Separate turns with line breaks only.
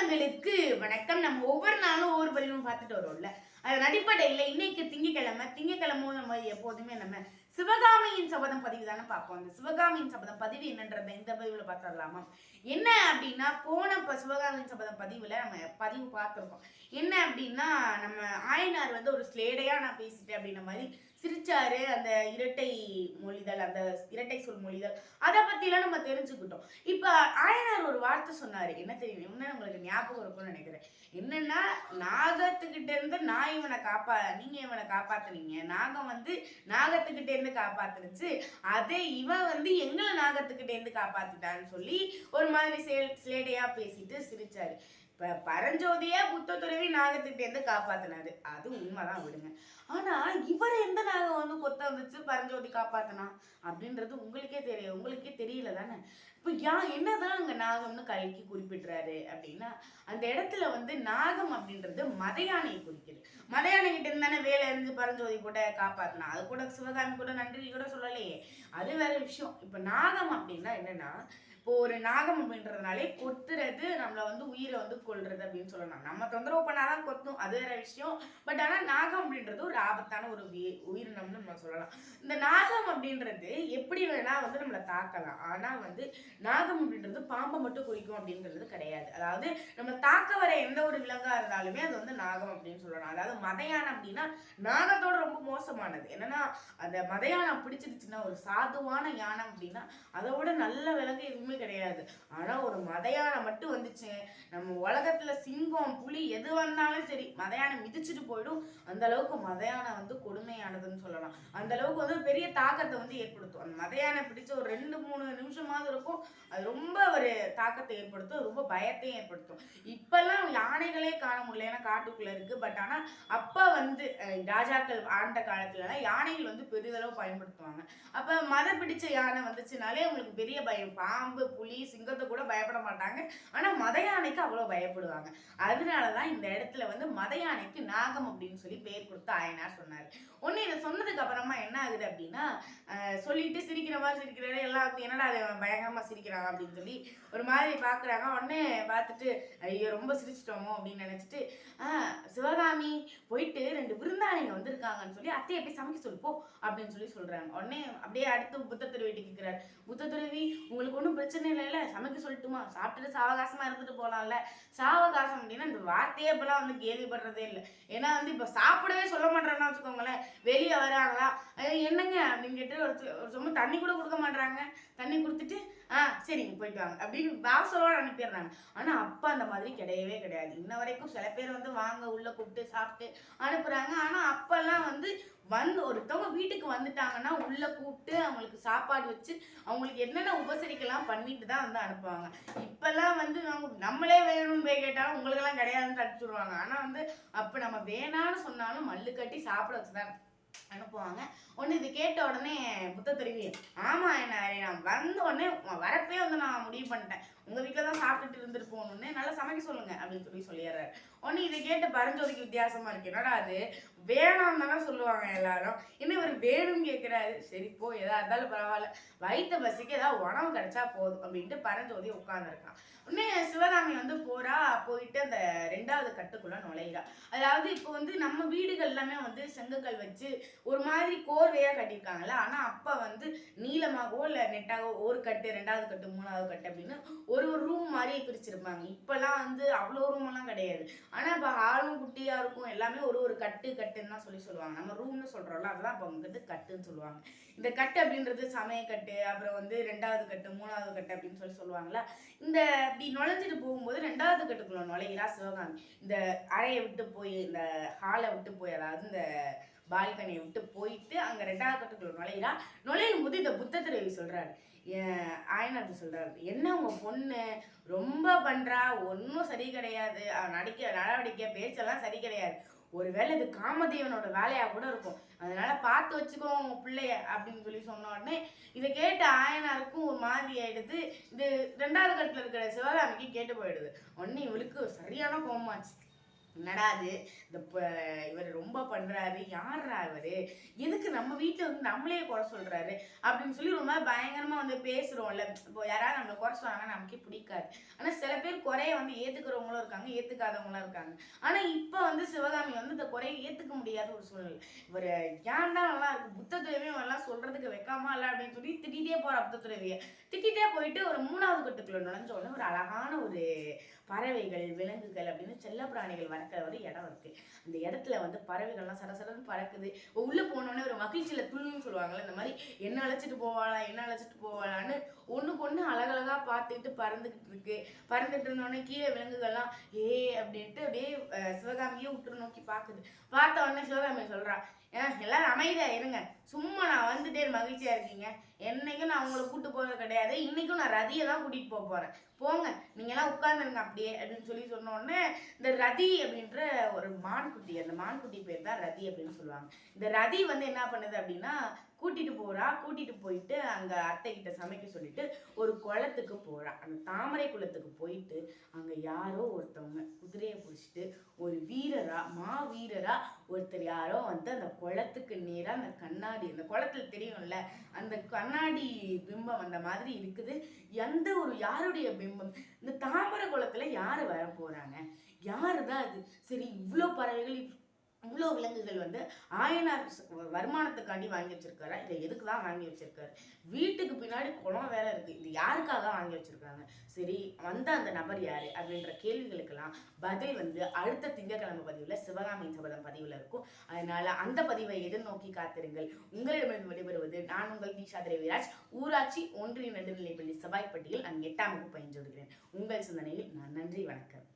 சொந்தங்களுக்கு வணக்கம். நம்ம ஒவ்வொரு நாளும் ஒவ்வொரு பதிவும் பார்த்துட்டு வரோம்ல. அதன் அடிப்படையில் இன்னைக்கு திங்கக்கிழமை நம்ம எப்போதுமே நம்ம சிவகாமியின் சபதம் பதிவு தானே பார்ப்போம். அந்த சிவகாமியின் சபதம் பதிவு என்னன்றத இந்த பதிவுல பார்த்துடலாமா? என்ன அப்படின்னா சிவகாமியின் சபதம் பதிவுல நம்ம பதிவு பார்த்துருக்கோம். என்ன அப்படின்னா நம்ம ஆயனார் வந்து ஒரு ஸ்லேடையா நான் பேசிட்டேன் அப்படின்ற மாதிரி சிரிச்சாரு. அந்த இரட்டை மொழிதல், அந்த இரட்டை சொல் மொழிதல், அதை பத்திலாம் நம்ம தெரிஞ்சுக்கிட்டோம். இப்ப ஆயனார் ஒரு வார்த்தை சொன்னாரு. என்ன தெரியும்? என்ன உங்களுக்கு ஞாபகம் இருக்கும்னு நினைக்கிறேன். என்னன்னா, நாகத்துக்கிட்ட இருந்து நீங்க இவனை காப்பாத்துனீங்க. நாகம் வந்து நாகத்துக்கிட்ட இருந்து காப்பாத்துனுச்சு. அதே இவன் வந்து எங்களை நாகத்துக்கிட்ட இருந்து காப்பாத்திட்டான்னு சொல்லி ஒரு மாதிரி சிலேடையா பேசிட்டு சிரிச்சாரு. இப்ப பரஞ்சோதியா புத்த துறவி நாகத்துக்கிட்ட இருந்து காப்பாத்தினாரு. அது உண்மைதான், விடுங்க. ஆனா இவர் எந்த நாகம் வந்து கொத்த வந்துச்சு பரஞ்சோதி காப்பாத்தினா அப்படின்றது உங்களுக்கே தெரியல தானே. இப்ப என்னதான் அங்க நாகம்னு கல்கி குறிப்பிடுறாரு அப்படின்னா, அந்த இடத்துல வந்து நாகம் அப்படின்றது மதையானை குறிக்குது. மதையானை கிட்ட இருந்து தானே வேலை இருந்து பரஞ்சோதி கூட காப்பாத்தினா. அது கூட சிவகாமி கூட நன்றி கூட சொல்லலையே, அது வேற விஷயம். இப்ப நாகம் அப்படின்னா என்னன்னா, இப்போ ஒரு நாகம் அப்படின்றதுனாலே கொத்துறது, நம்மளை வந்து உயிரை வந்து கொல்றது அப்படின்னு சொல்லலாம். நம்ம தொந்தரவு பண்ணாதான் கொத்தும், அது வேற விஷயம். பட் ஆனா நாகம் அப்படின்றது ஒரு ஆபத்தான ஒரு உயிரினம்னு நம்ம சொல்லலாம். இந்த நாகம் அப்படின்றது எப்படி வேணா வந்து நம்மளை தாக்கலாம். ஆனா வந்து நாகம் அப்படின்றது பாம்பை மட்டும் குறிக்கும் அப்படின்றது கிடையாது. அதாவது நம்ம தாக்க வர எந்த ஒரு விலங்கா இருந்தாலுமே அது வந்து நாகம் அப்படின்னு சொல்லலாம். அதாவது மதையானம் அப்படின்னா நாகத்தோட ரொம்ப மோசமானது. என்னன்னா, அந்த மதையானம் பிடிச்சிருச்சுன்னா, ஒரு சாதுவான யானம் அப்படின்னா அதோட நல்ல விலங்கு எதுவுமே கிடையாது. ஆனா ஒரு மதையானம் மட்டும் வந்துச்சு, நம்ம உலகத்துல சிங்கம் புலி எது வந்தாலும் சரி மதையானம் மிதிச்சுட்டு போயிடும். அந்த அளவுக்கு மதையானம் வந்து கொடுமையானதுன்னு சொல்லலாம். அந்த அளவுக்கு வந்து பெரிய தாக்கத்தை வந்து ஏற்படுத்தும். அந்த மதையானம் பிடிச்ச ஒரு 2-3 நிமிஷமாவது இருக்கும், அது ரொம்ப ஒரு தாக்கத்தை ஏற்படுத்தும், ரொம்ப பயத்தையும் ஏற்படுத்தும். இப்பெல்லாம் யானைகளே காண முடியல, ஏன்னா காட்டுக்குள்ள இருக்கு. பட் ஆனா அப்ப வந்து ராஜாக்கள் ஆண்ட காலத்துல யானைகள் வந்து பெரிதளவு பயன்படுத்துவாங்க. அப்ப மத பிடிச்ச யானை வந்துச்சுனாலே அவங்களுக்கு பெரிய பயம். பாம்பு புலி சிங்கத்தை கூட பயப்பட மாட்டாங்க, ஆனா மத யானைக்கு அவ்வளவு பயப்படுவாங்க. அதனாலதான் இந்த இடத்துல வந்து மத யானைக்கு நாகம் அப்படின்னு சொல்லி பேர் கொடுத்து ஆயனார் சொன்னாரு. ஒண்ணு இதை சொன்னதுக்கு அப்புறமா என்ன ஆகுது அப்படின்னா, சொல்லிட்டு சிரிக்கிற மாதிரி சிரிக்கிறாரு. எல்லாம் வந்து என்னடா அதை பயங்கரமா சிரிக்கிறாங்க அப்படின்னு சொல்லி ஒரு மாதிரி பாக்குறாங்க. உடனே பார்த்துட்டு ஐயோ ரொம்ப சிரிச்சிட்டோமோ அப்படின்னு நினைச்சிட்டு, சிவகாமி போயிட்டு 2 விருந்தாளிங்க வந்திருக்காங்கன்னு சொல்லி அத்தையை போய் சமைக்க சொல்லிப்போ அப்படின்னு சொல்லி சொல்றாங்க. உடனே அப்படியே அடுத்து புத்தத்துறவிட்டு கேட்கிறாரு. புத்தத்துறவி, உங்களுக்கு ஒன்றும் பிரச்சனை இல்லைல்ல, சமைக்க சொல்லட்டுமா? சாப்பிட்டுட்டு சாவகாசமா இருந்துட்டு போலாம்ல. சாவகாசம் அப்படின்னா இந்த வார்த்தையே இப்பெல்லாம் வந்து கேள்விப்படுறதே இல்லை. ஏன்னா வந்து இப்ப சாப்பிடவே சொல்ல மாட்டேறான்னு வச்சுக்கோங்களேன். வெளியே வராங்களா, என்னங்க அப்படின்னு கேட்டு ஒரு சொம்ப தண்ணி கூட கொடுக்க மாட்டாங்க. தண்ணி கொடுத்துட்டு சரிங்க போயிட்டு வாங்க அப்படின்னு வாசலோட அனுப்பிடுறாங்க. ஆனா அப்ப அந்த மாதிரி கிடையவே கிடையாது. இன்ன வரைக்கும் சில பேர் வந்து வாங்க உள்ள கூப்பிட்டு சாப்பிட்டு அனுப்புறாங்க. ஆனா அப்பெல்லாம் வந்து ஒருத்தவங்க வீட்டுக்கு வந்துட்டாங்கன்னா உள்ள கூப்பிட்டு அவங்களுக்கு சாப்பாடு வச்சு அவங்களுக்கு என்னென்ன உபசரிக்கலாம் பண்ணிட்டு தான் வந்து அனுப்புவாங்க. இப்பெல்லாம் வந்து நம்மளே வேணும்னு போய் கேட்டாலும் உங்களுக்கெல்லாம் கிடையாதுன்னு தடுத்துடுவாங்க. ஆனா வந்து அப்ப நம்ம வேணான்னு சொன்னாலும் மல்லு கட்டி சாப்பிட வச்சுதான் அனுப்புவாங்க. ஒன்று இது கேட்ட உடனே புத்தத்துறவி, ஆமா என்ன நான் வந்த உடனே வரப்பே வந்து நான் முடிவு பண்ணிட்டேன், உங்க வீட்டில் தான் சாப்பிட்டுட்டு இருந்துட்டு போகணுன்னு, நல்லா சமைக்க சொல்லுங்க அப்படின்னு சொல்லிடுறாரு. ஒன்று இதை கேட்ட பரஞ்சோதிக்கு வித்தியாசமா இருக்கு. என்னடா அது வேணாம் தானே சொல்லுவாங்க எல்லாரும், இன்னும் இவர் வேணும்னு கேட்கிறாரு. சரி போ, எதா இருந்தாலும் பரவாயில்ல, வயிற்று பசிக்கு ஏதாவது உணவு கிடைச்சா போதும் அப்படின்ட்டு பரஞ்சோதி உட்கார்ந்துருக்கான். உடனே சிவகாமி வந்து போயிட்டு அந்த 2வது கட்டுக்குள்ள நுழையிறா. அதாவது இப்போ வந்து நம்ம வீடுகள் எல்லாமே வந்து செங்கக்கல் வச்சு ஒரு மாதிரி கோர்வையா கட்டியிருக்காங்கல்ல. ஆனா அப்ப வந்து நீளமாகவோ இல்ல நெட்டாகவோ ஒரு கட்டு 2வது கட்டு 3வது கட்டு அப்படின்னு ஒரு ரூம் மாதிரி பிரிச்சிருப்பாங்க. இப்பெல்லாம் வந்து அவ்வளோ ரூம் எல்லாம் கிடையாது. ஆனா இப்ப ஹாலும் குட்டியா இருக்கும், எல்லாமே ஒரு கட்டுன்னு தான் சொல்லுவாங்க. நம்ம ரூம்னு சொல்றோம்ல, அதுதான் இப்ப வந்து கட்டுன்னு சொல்லுவாங்க. இந்த கட்டு அப்படின்றது சமய கட்டு, அப்புறம் வந்து 2வது கட்டு 3வது கட்டு அப்படின்னு சொல்லுவாங்கல்ல. இந்த இப்படி நுழைஞ்சிட்டு போகும்போது 2வது கட்டுக்குள்ள நுழைகிறா சிவகாமி. இந்த அறையை விட்டு போய், இந்த ஹாலை விட்டு போய், அதாவது இந்த பால்கனியை விட்டு போயிட்டு அங்க 2வது கட்டுக்குள்ள நுழையும் போது இந்த புத்தத்துறவி சொல்றாரு, ஆயனார் சொல்றாரு, என்ன உங்க பொண்ணு ரொம்ப பண்றா, ஒன்றும் சரி கிடையாது, நடவடிக்கை பேச்செல்லாம் சரி கிடையாது, ஒருவேளை இது காமதேவனோட வேலையா கூட இருக்கும், அதனால பார்த்து வச்சுக்கோ உங்க பிள்ளைய அப்படின்னு சொன்ன உடனே இதை கேட்ட ஆயனாருக்கும் ஒரு மாதிரி ஆயிடுது. இது 2வது கட்டுல இருக்கிற சிவகாமிக்கு கேட்டு போயிடுது. உடனே இவளுக்கு சரியான கோமாச்சு. என்னடா அது, இவர் ரொம்ப பண்றாரு, யாரா இவரு, எதுக்கு நம்ம வீட்டுல வந்து நம்மளே குறை சொல்றாரு அப்படின்னு சொல்லி ரொம்ப பயங்கரமா வந்து பேசுறோம்ல. இப்போ யாராவது நம்மளை குறை சொன்னாங்கன்னா நமக்கே பிடிக்காது. ஆனா சில பேர் குறை குறைய வந்து ஏத்துக்கிறவங்களும் இருக்காங்க, ஏத்துக்காதவங்களும் இருக்காங்க. ஆனா இப்ப வந்து சிவகாமி வந்து இந்த குறைய ஏத்துக்க முடியாத ஒரு சூழ்நிலை. இவரு ஏன்டா நல்லா இருக்கு புத்த துறவியும் எல்லாம் சொல்றதுக்கு வெக்கமா இல்ல அப்படின்னு சொல்லி திட்டிட்டே போறா புத்த துறவிய. திட்டிட்டே போயிட்டு ஒரு 3வது கட்டுக்குள்ள நுழைஞ்ச உடனே ஒரு அழகான ஒரு பறவைகள், விலங்குகள் அப்படின்னு செல்ல பிராணிகள் வளர்க்குற ஒரு இடம் இருக்கு. அந்த இடத்துல வந்து பறவைகள்லாம் சடசடன்னு பறக்குது. உள்ள போனோடனே ஒரு மகிழ்ச்சியில துள்ளுன்னு சொல்லுவாங்கல்ல, இந்த மாதிரி என்ன அழைச்சிட்டு போவாளா, என்ன அழைச்சிட்டு போவாளான்னு ஒண்ணுக்கு ஒண்ணு அழகழகா பார்த்துக்கிட்டு பறந்துகிட்டு இருக்கு. பறந்துட்டு இருந்தோடனே கீழே விலங்குகள்லாம் ஏ அப்படின்ட்டு அப்படியே சிவகாமியே உற்று நோக்கி பாக்குது. பார்த்த உடனே சிவகாமி சொல்றா, எல்லாரும் அமைதியா இருங்க. சும்மா நான் வந்துட்டே மகிழ்ச்சியா இருக்கீங்க. என்னைக்கும் நான் உங்களை கூட்டு போறது கிடையாது. இன்னைக்கும் நான் ரதியை தான் கூட்டிட்டு போறேன். போங்க நீங்க எல்லாம் உட்கார்ந்துருங்க அப்படியே அப்படின்னு சொன்ன உடனே இந்த ரதி அப்படின்ற ஒரு மான்குட்டி, அந்த மான்குட்டி பேர் தான் ரதி அப்படின்னு சொல்லுவாங்க. இந்த ரதி வந்து என்ன பண்ணுது அப்படின்னா கூட்டிட்டு போறா. கூட்டிட்டு போயிட்டு அங்க அத்தை கிட்ட சமைக்க சொல்லிட்டு ஒரு குளத்துக்கு போறா. அந்த தாமரை குளத்துக்கு போயிட்டு அங்க யாரோ ஒருத்தவங்க குதிரையை பிடிச்சிட்டு ஒரு வீரரா வீரரா ஒருத்தர் யாரோ வந்து அந்த குளத்துக்கு நேரா அந்த கண்ணாடி, அந்த குளத்துல தெரியும்ல அந்த கண்ணாடி பிம்பம் அந்த மாதிரி இருக்குது. எந்த ஒரு யாருடைய பிம்பம், இந்த தாமரை குளத்துல யாரு வர போறாங்க, யாருதான் அது? சரி இவ்வளோ பறவைகள் இவ்வளோ விலங்குகள் வந்து ஆயனார் வருமானத்துக்காண்டி வாங்கி வச்சிருக்காரா, இதை எதுக்கு தான் வாங்கி வச்சிருக்காரு? வீட்டுக்கு பின்னாடி குளம் வேற இருக்கு, இது யாருக்காக வாங்கி வச்சிருக்காங்க? சரி வந்த அந்த நபர் யாரு அப்படின்ற கேள்விகளுக்கெல்லாம் பதில் வந்து அடுத்த திங்கட்கிழமை பதிவுல சிவகாமியின் சபதம் பதிவுல இருக்கும். அதனால அந்த பதிவை எதிர்நோக்கி காத்திருங்கள். உங்களிடமிருந்து விடைபெறுவது நான் உங்கள் தீஷா திரவிராஜ், ஊராட்சி ஒன்றிய நடுநிலைப்பள்ளி செவ்வாய்ப்பட்டியில் நான் 8ஆம் வகுப்பு பயின்று வருகிறேன். உங்கள் சிந்தனையில் நான். நன்றி, வணக்கம்.